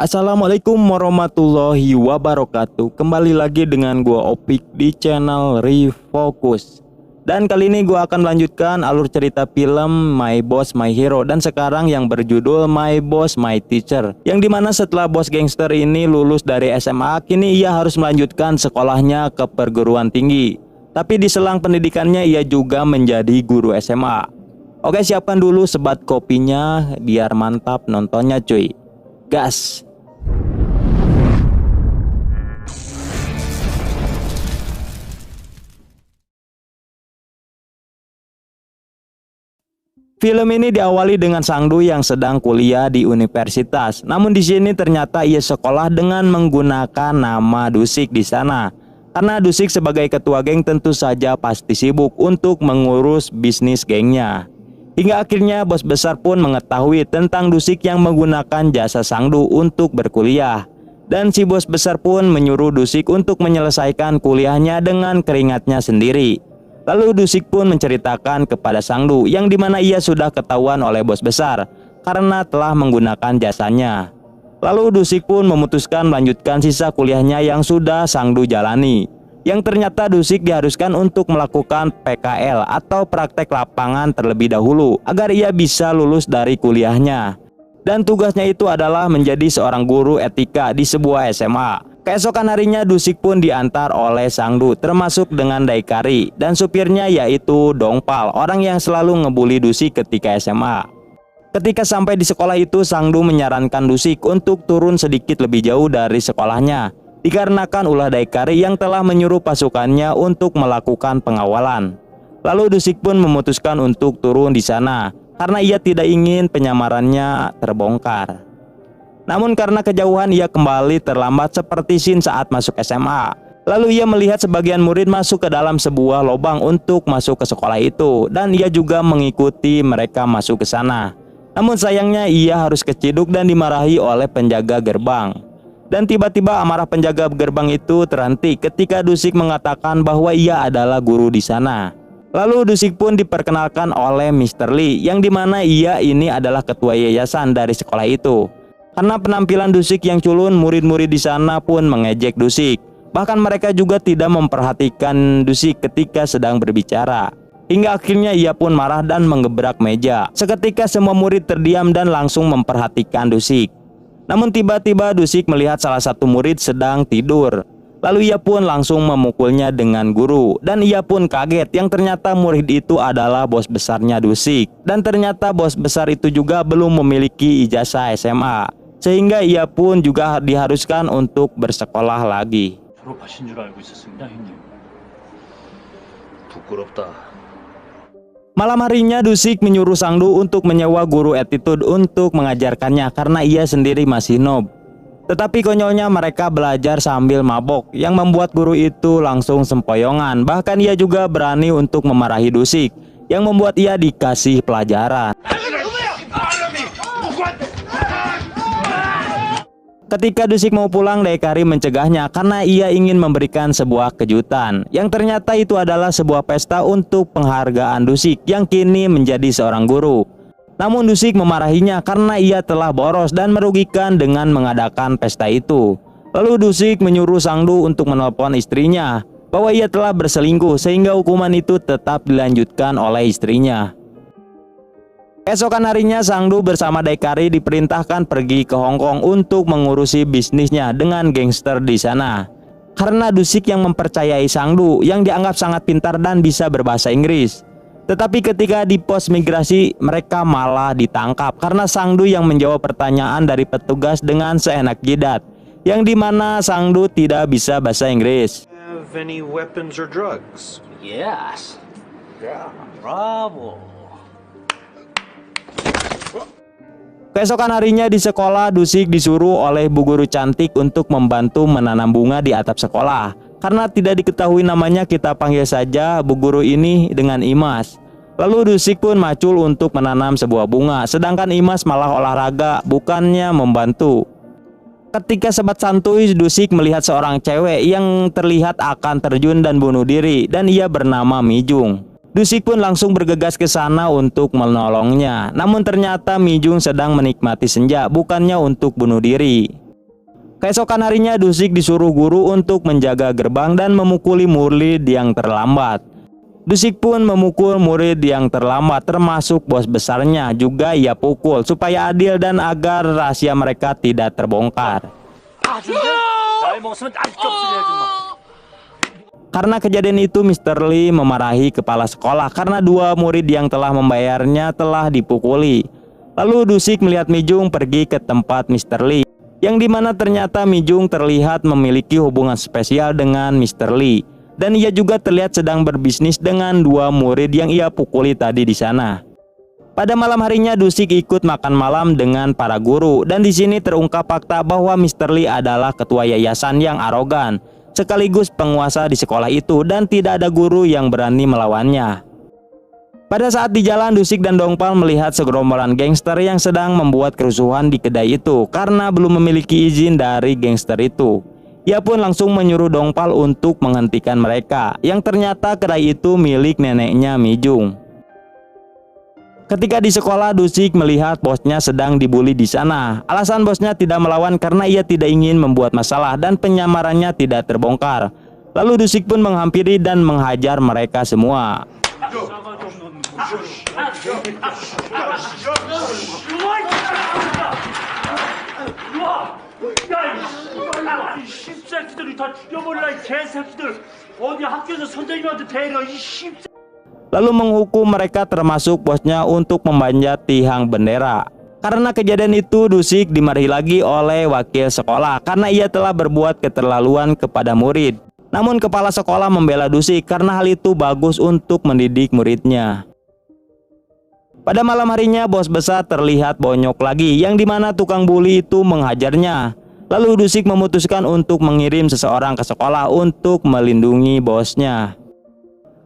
Assalamualaikum warahmatullahi wabarakatuh. Kembali lagi dengan gua Opik di channel Refocus. Dan kali ini gua akan melanjutkan alur cerita film My Boss My Hero, dan sekarang yang berjudul My Boss My Teacher, yang dimana setelah bos gangster ini lulus dari SMA, kini ia harus melanjutkan sekolahnya ke perguruan tinggi. Tapi di selang pendidikannya ia juga menjadi guru SMA. Oke, siapkan dulu sebat kopinya biar mantap nontonnya cuy. Gas. Film ini diawali dengan Sangdu yang sedang kuliah di universitas. Namun di sini ternyata ia sekolah dengan menggunakan nama Dusik di sana. Karena Dusik sebagai ketua geng tentu saja pasti sibuk untuk mengurus bisnis gengnya. Hingga akhirnya bos besar pun mengetahui tentang Dusik yang menggunakan jasa Sangdu untuk berkuliah. Dan si bos besar pun menyuruh Dusik untuk menyelesaikan kuliahnya dengan keringatnya sendiri. Lalu Dusik pun menceritakan kepada Sangdu yang dimana ia sudah ketahuan oleh bos besar karena telah menggunakan jasanya. Lalu Dusik pun memutuskan melanjutkan sisa kuliahnya yang sudah Sangdu jalani. Yang ternyata Dusik diharuskan untuk melakukan PKL atau praktek lapangan terlebih dahulu agar ia bisa lulus dari kuliahnya. Dan tugasnya itu adalah menjadi seorang guru etika di sebuah SMA. Keesokan harinya Dusik pun diantar oleh Sangdu termasuk dengan Daikari dan supirnya yaitu Dongpal, orang yang selalu ngebully Dusik ketika SMA. Ketika sampai di sekolah itu, Sangdu menyarankan Dusik untuk turun sedikit lebih jauh dari sekolahnya dikarenakan ulah Daikari yang telah menyuruh pasukannya untuk melakukan pengawalan. Lalu Dusik pun memutuskan untuk turun di sana karena ia tidak ingin penyamarannya terbongkar. Namun karena kejauhan ia kembali terlambat seperti scene saat masuk SMA. Lalu ia melihat sebagian murid masuk ke dalam sebuah lubang untuk masuk ke sekolah itu dan ia juga mengikuti mereka masuk ke sana. Namun sayangnya ia harus keciduk dan dimarahi oleh penjaga gerbang. Dan tiba-tiba amarah penjaga gerbang itu terhenti ketika Dusik mengatakan bahwa ia adalah guru di sana. Lalu Dusik pun diperkenalkan oleh Mr. Lee yang dimana ia ini adalah ketua yayasan dari sekolah itu. Karena penampilan Dusik yang culun, murid-murid di sana pun mengejek Dusik. Bahkan mereka juga tidak memperhatikan Dusik ketika sedang berbicara. Hingga akhirnya ia pun marah dan menggebrak meja. Seketika semua murid terdiam dan langsung memperhatikan Dusik. Namun tiba-tiba Dusik melihat salah satu murid sedang tidur. Lalu ia pun langsung memukulnya dengan guru. Dan ia pun kaget yang ternyata murid itu adalah bos besarnya Dusik. Dan ternyata bos besar itu juga belum memiliki ijazah SMA. Sehingga ia pun juga diharuskan untuk bersekolah lagi. Malam harinya Dusik menyuruh Sangdu untuk menyewa guru attitude untuk mengajarkannya karena ia sendiri masih noob. Tetapi konyolnya mereka belajar sambil mabok yang membuat guru itu langsung sempoyongan. Bahkan ia juga berani untuk memarahi Dusik yang membuat ia dikasih pelajaran. Ketika Dusik mau pulang, Daikari mencegahnya karena ia ingin memberikan sebuah kejutan. Yang ternyata itu adalah sebuah pesta untuk penghargaan Dusik yang kini menjadi seorang guru. Namun Dusik memarahinya karena ia telah boros dan merugikan dengan mengadakan pesta itu. Lalu Dusik menyuruh Sangdu untuk menelpon istrinya bahwa ia telah berselingkuh sehingga hukuman itu tetap dilanjutkan oleh istrinya. Esokan harinya Sangdu bersama Daikari diperintahkan pergi ke Hong Kong untuk mengurusi bisnisnya dengan gangster di sana. Karena Dusik yang mempercayai Sangdu yang dianggap sangat pintar dan bisa berbahasa Inggris. Tetapi ketika di pos migrasi mereka malah ditangkap karena Sangdu yang menjawab pertanyaan dari petugas dengan seenak jidat. Yang dimana Sangdu tidak bisa bahasa Inggris. Have any weapons or drugs? Yes. Yeah, bravo. Keesokan harinya di sekolah, Dusik disuruh oleh bu guru cantik untuk membantu menanam bunga di atap sekolah. Karena tidak diketahui namanya, kita panggil saja bu guru ini dengan Imas. Lalu Dusik pun macul untuk menanam sebuah bunga, sedangkan Imas malah olahraga, bukannya membantu. Ketika sebat santuy, Dusik melihat seorang cewek yang terlihat akan terjun dan bunuh diri, dan ia bernama Mijung. Dusik pun langsung bergegas ke sana untuk menolongnya. Namun ternyata Mijung sedang menikmati senja, bukannya untuk bunuh diri. Keesokan harinya Dusik disuruh guru untuk menjaga gerbang dan memukuli murid yang terlambat. Dusik pun memukul murid yang terlambat termasuk bos besarnya juga ia pukul supaya adil dan agar rahasia mereka tidak terbongkar. 나이 먹었으면 아직도 없으려 마. Karena kejadian itu Mr. Lee memarahi kepala sekolah karena dua murid yang telah membayarnya telah dipukuli. Lalu Dusik melihat Mijung pergi ke tempat Mr. Lee, yang dimana ternyata Mijung terlihat memiliki hubungan spesial dengan Mr. Lee. Dan ia juga terlihat sedang berbisnis dengan dua murid yang ia pukuli tadi di sana. Pada malam harinya Dusik ikut makan malam dengan para guru dan di sini terungkap fakta bahwa Mr. Lee adalah ketua yayasan yang arogan, sekaligus penguasa di sekolah itu dan tidak ada guru yang berani melawannya. Pada saat di jalan Dusik dan Dongpal melihat segerombolan gangster yang sedang membuat kerusuhan di kedai itu karena belum memiliki izin dari gangster itu. Ia pun langsung menyuruh Dongpal untuk menghentikan mereka, yang ternyata kedai itu milik neneknya Mijung. Ketika di sekolah, Dusik melihat bosnya sedang dibully di sana. Alasan bosnya tidak melawan karena ia tidak ingin membuat masalah dan penyamarannya tidak terbongkar. Lalu Dusik pun menghampiri dan menghajar mereka semua. 야, 이 씹새끼들이 다 죽여버리라 이 개새끼들. 어디 학교에서 선생님한테 대려 이 씹새. Lalu menghukum mereka termasuk bosnya untuk memanjat tiang bendera. Karena kejadian itu Dusik dimarahi lagi oleh wakil sekolah karena ia telah berbuat keterlaluan kepada murid. Namun kepala sekolah membela Dusik karena hal itu bagus untuk mendidik muridnya. Pada malam harinya bos besar terlihat bonyok lagi, yang dimana tukang bully itu menghajarnya. Lalu Dusik memutuskan untuk mengirim seseorang ke sekolah untuk melindungi bosnya.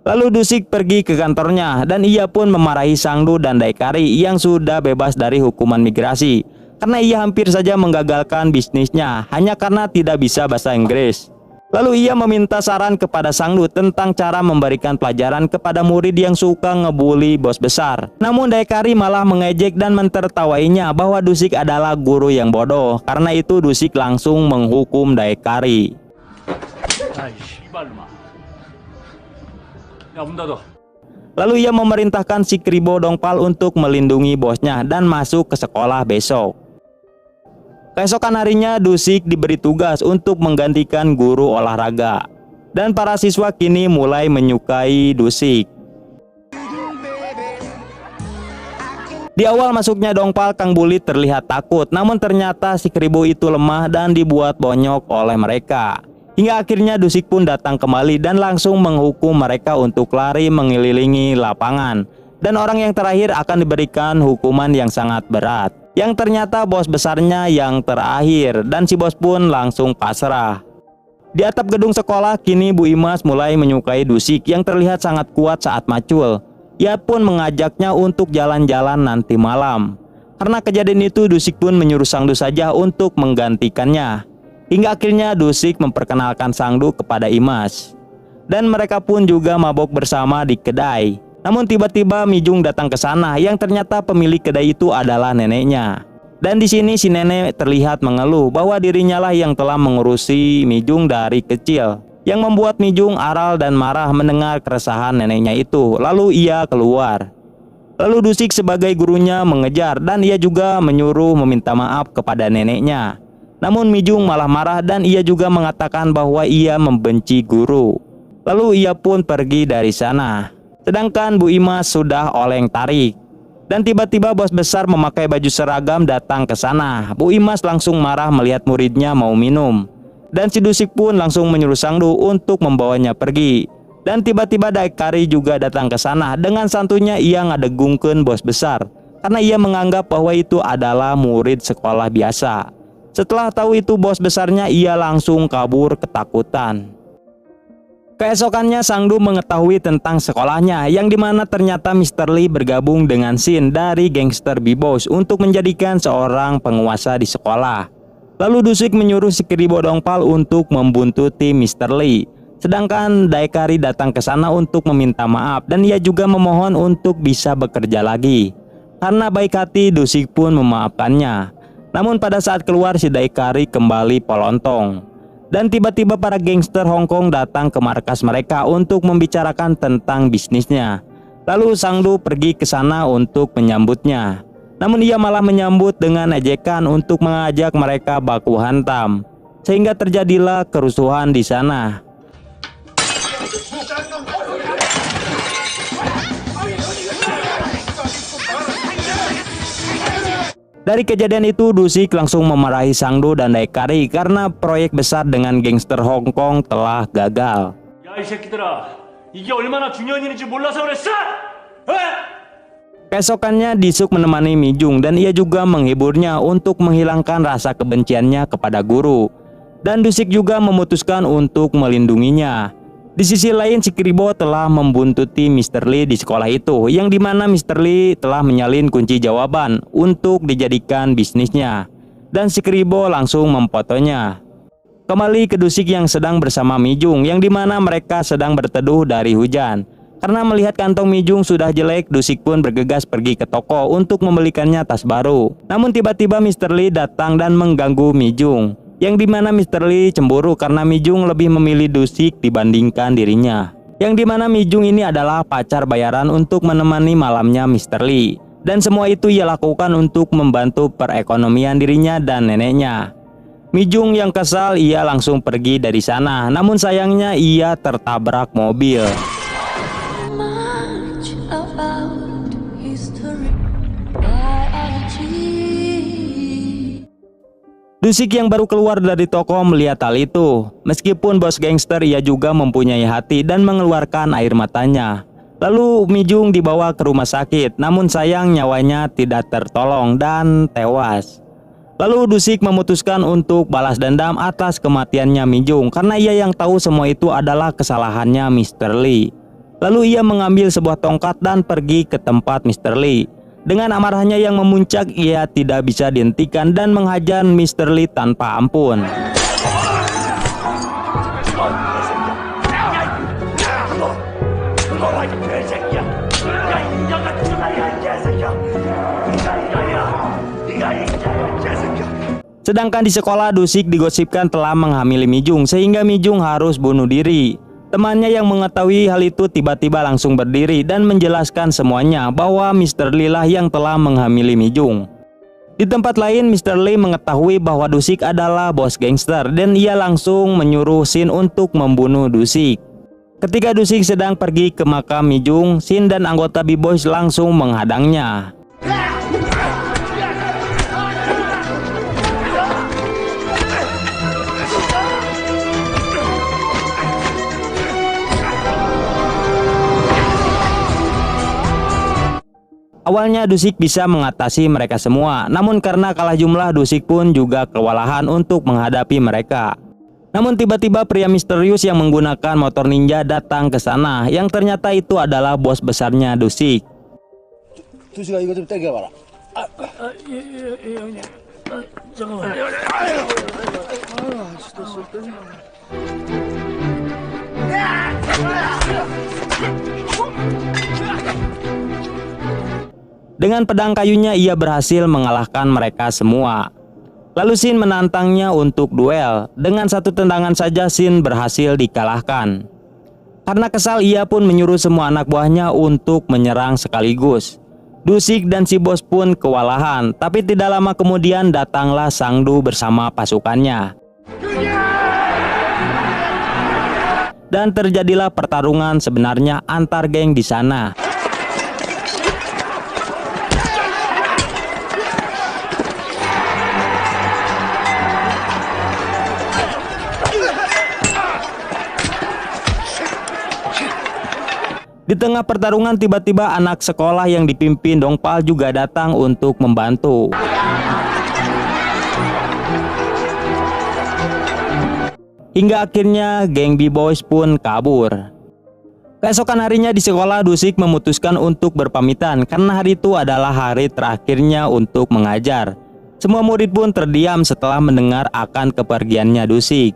Lalu Dusik pergi ke kantornya dan ia pun memarahi Sangdu dan Daikari yang sudah bebas dari hukuman migrasi karena ia hampir saja menggagalkan bisnisnya hanya karena tidak bisa bahasa Inggris. Lalu ia meminta saran kepada Sangdu tentang cara memberikan pelajaran kepada murid yang suka ngebully bos besar. Namun Daikari malah mengejek dan mentertawainya bahwa Dusik adalah guru yang bodoh. Karena itu Dusik langsung menghukum Daikari. 아이 씨발마. 야, 문 닫아. Lalu ia memerintahkan si Kribo Dongpal untuk melindungi bosnya dan masuk ke sekolah besok. Keesokan harinya Dusik diberi tugas untuk menggantikan guru olahraga. Dan para siswa kini mulai menyukai Dusik. Di awal masuknya Dongpal, Kang Bulit terlihat takut. Namun ternyata si Kribo itu lemah dan dibuat bonyok oleh mereka. Hingga akhirnya Dusik pun datang kembali dan langsung menghukum mereka untuk lari mengelilingi lapangan. Dan orang yang terakhir akan diberikan hukuman yang sangat berat, yang ternyata bos besarnya yang terakhir, dan si bos pun langsung pasrah. Di atap gedung sekolah kini Bu Imas mulai menyukai Dusik yang terlihat sangat kuat saat macul. Ia pun mengajaknya untuk jalan-jalan nanti malam. Karena kejadian itu Dusik pun menyuruh Sangdu saja untuk menggantikannya. Hingga akhirnya Dusik memperkenalkan Sangdu kepada Imas. Dan mereka pun juga mabok bersama di kedai. Namun tiba-tiba Mijung datang ke sana yang ternyata pemilik kedai itu adalah neneknya. Dan di sini si nenek terlihat mengeluh bahwa dirinya lah yang telah mengurusi Mijung dari kecil, yang membuat Mijung aral dan marah mendengar keresahan neneknya itu. Lalu ia keluar. Lalu Dusik sebagai gurunya mengejar dan ia juga menyuruh meminta maaf kepada neneknya. Namun Mijung malah marah dan ia juga mengatakan bahwa ia membenci guru. Lalu ia pun pergi dari sana. Sedangkan Bu Imas sudah oleng tarik. Dan tiba-tiba bos besar memakai baju seragam datang ke sana. Bu Imas langsung marah melihat muridnya mau minum. Dan si Dusik pun langsung menyuruh Sangdu untuk membawanya pergi. Dan tiba-tiba Daikari juga datang ke sana. Dengan santunya ia ngadegungkeun bos besar karena ia menganggap bahwa itu adalah murid sekolah biasa. Setelah tahu itu bos besarnya, ia langsung kabur ketakutan. Keesokannya Sangdu mengetahui tentang sekolahnya, yang dimana ternyata Mr. Lee bergabung dengan Shin dari gangster B-Boss untuk menjadikan seorang penguasa di sekolah. Lalu Dusik menyuruh si Kribo Dongpal untuk membuntuti Mr. Lee. Sedangkan Daikari datang ke sana untuk meminta maaf dan ia juga memohon untuk bisa bekerja lagi. Karena baik hati Dusik pun memaafkannya. Namun pada saat keluar si Daikari kembali pelontong. Dan tiba-tiba para gangster Hong Kong datang ke markas mereka untuk membicarakan tentang bisnisnya. Lalu Sangdu pergi ke sana untuk menyambutnya. Namun ia malah menyambut dengan ejekan untuk mengajak mereka baku hantam. Sehingga terjadilah kerusuhan di sana. Dari kejadian itu, Dusik langsung memarahi Sangdu dan Daikari karena proyek besar dengan gangster Hong Kong telah gagal. 야, 이 새끼들아, 이게 얼마나 중요한 일인지 몰라서 그랬어? 에? Keesokannya Disuk menemani Mijung dan ia juga menghiburnya untuk menghilangkan rasa kebenciannya kepada guru. Dan Dusik juga memutuskan untuk melindunginya. Di sisi lain, si Kribo telah membuntuti Mr. Lee di sekolah itu, yang dimana Mr. Lee telah menyalin kunci jawaban untuk dijadikan bisnisnya. Dan si Kribo langsung memfotonya. Kembali ke Dusik yang sedang bersama Mijung, yang dimana mereka sedang berteduh dari hujan. Karena melihat kantong Mijung sudah jelek, Dusik pun bergegas pergi ke toko untuk membelikannya tas baru. Namun tiba-tiba Mr. Lee datang dan mengganggu Mijung, yang dimana Mr. Lee cemburu karena Mijung lebih memilih Dusik dibandingkan dirinya. Yang dimana Mijung ini adalah pacar bayaran untuk menemani malamnya Mr. Lee. Dan semua itu ia lakukan untuk membantu perekonomian dirinya dan neneknya. Mijung yang kesal, ia langsung pergi dari sana. Namun sayangnya ia tertabrak mobil. Dusik yang baru keluar dari toko melihat hal itu. Meskipun bos gangster, ia juga mempunyai hati dan mengeluarkan air matanya. Lalu Mijung dibawa ke rumah sakit, namun sayang nyawanya tidak tertolong dan tewas. Lalu Dusik memutuskan untuk balas dendam atas kematiannya Mijung karena ia yang tahu semua itu adalah kesalahannya Mr. Lee. Lalu ia mengambil sebuah tongkat dan pergi ke tempat Mr. Lee. Dengan amarahnya yang memuncak, ia tidak bisa dihentikan dan menghajar Mr. Lee tanpa ampun. Sedangkan di sekolah, Dusik digosipkan telah menghamili Mijung sehingga Mijung harus bunuh diri. Temannya yang mengetahui hal itu tiba-tiba langsung berdiri dan menjelaskan semuanya bahwa Mr. Lee lah yang telah menghamili Mijung. Di tempat lain, Mr. Lee mengetahui bahwa Dusik adalah bos gangster dan ia langsung menyuruh Shin untuk membunuh Dusik. Ketika Dusik sedang pergi ke makam Mijung, Shin dan anggota B-Boys langsung menghadangnya. Awalnya Dusik bisa mengatasi mereka semua, namun karena kalah jumlah, Dusik pun juga kewalahan untuk menghadapi mereka. Namun tiba-tiba pria misterius yang menggunakan motor ninja datang ke sana, yang ternyata itu adalah bos besarnya Dusik. 두시가 이거 좀 땡겨봐라. 예, 형님. 잠깐만. Dengan pedang kayunya ia berhasil mengalahkan mereka semua. Lalu Shin menantangnya untuk duel. Dengan satu tendangan saja Shin berhasil dikalahkan. Karena kesal, ia pun menyuruh semua anak buahnya untuk menyerang sekaligus. Dusik dan si bos pun kewalahan. Tapi tidak lama kemudian datanglah Sangdu bersama pasukannya. Dan terjadilah pertarungan sebenarnya antar geng di sana. Di tengah pertarungan tiba-tiba anak sekolah yang dipimpin Dongpal juga datang untuk membantu. Hingga akhirnya geng B-Boys pun kabur. Keesokan harinya di sekolah, Dusik memutuskan untuk berpamitan karena hari itu adalah hari terakhirnya untuk mengajar. Semua murid pun terdiam setelah mendengar akan kepergiannya Dusik.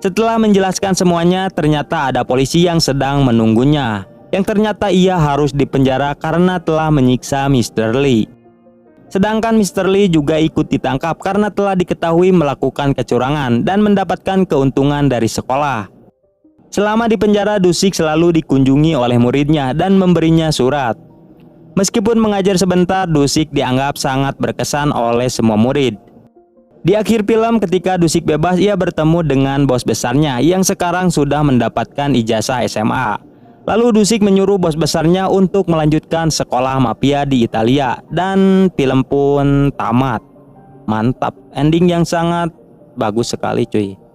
Setelah menjelaskan semuanya, ternyata ada polisi yang sedang menunggunya, yang ternyata ia harus dipenjara karena telah menyiksa Mr. Lee. Sedangkan Mr. Lee juga ikut ditangkap karena telah diketahui melakukan kecurangan dan mendapatkan keuntungan dari sekolah. Selama di penjara, Dusik selalu dikunjungi oleh muridnya dan memberinya surat. Meskipun mengajar sebentar, Dusik dianggap sangat berkesan oleh semua murid. Di akhir film, ketika Dusik bebas, ia bertemu dengan bos besarnya yang sekarang sudah mendapatkan ijazah SMA. Lalu Dusik menyuruh bos besarnya untuk melanjutkan sekolah mafia di Italia, dan film pun tamat. Mantap, ending yang sangat bagus sekali cuy.